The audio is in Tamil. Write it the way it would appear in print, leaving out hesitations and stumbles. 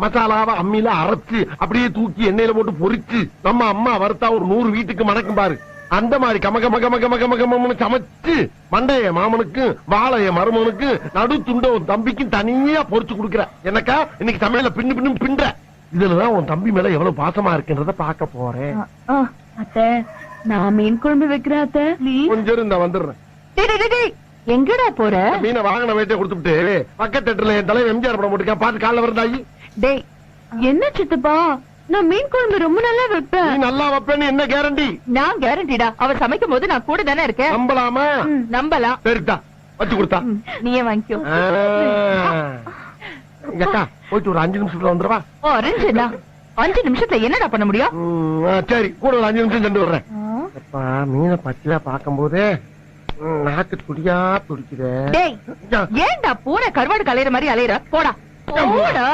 மசாலாவை அம்மியில அரைச்சு அப்படியே தூக்கி எண்ணெயில போட்டு பொரிச்சு நம்ம அம்மா வறுத்தா ஒரு 100 வீட்டுக்கு மணக்கும் பாரு. அந்த மாதிரி கமகமகமகமகம சமைச்சு மண்டைய மாமனுக்கு வாழைய மருமனுக்கு நடு துண்ட உன் தம்பிக்கும் தனியா பொரிச்சு கொடுக்குற. எனக்கா இன்னைக்கு சமையல பின்னு பின்னு பின்ற. இதுலதான் உன் தம்பி மேல எவ்வளவு பாசமா இருக்குன்றத பாக்க போறேன். அத்தை நான் மீன் குழம்பு வைக்கிறேன் அத்தை. கொஞ்சம் இருந்தா வந்துடுறேன். எங்கடா போற? மீனை வாங்கின வேட்டை கொடுத்துட்டு பக்கத்து தேட்டர்ல என் தலைவர் எம்ஜிஆர் படம் போட்டுருக்கேன், பாத்து காலைல வரந்தாயி. டேய் என்ன சித்தப்பா, நான் மீன் குழம்பு ரொம்ப நல்லா வைப்பேன். நீ நல்லா வைப்பேன்னு என்ன கேரண்டி? நான் கேரண்டிடா, அவர் சமைக்கும் போது நான் கூட தானே இருக்கேன். நம்பலாமா? நம்பலாம். சரிதா வச்சு கொடுத்தா நீயே வாங்கிக்கோ. அக்கா போயிட்டு ஒரு 5 நிமிஷத்துல வந்துருவா. 5 நிமிஷத்துல என்னடா பண்ண முடியும்? சரி கூட ஒரு 5 நிமிஷம் சென்று வர்றேன். மீனை பச்சையா பாக்கும் போதே நாக்கு துடியா துடிக்குது. ஏன்டா பூனை கருவாடு கலையிற மாதிரி அலையிற? போடா போடா.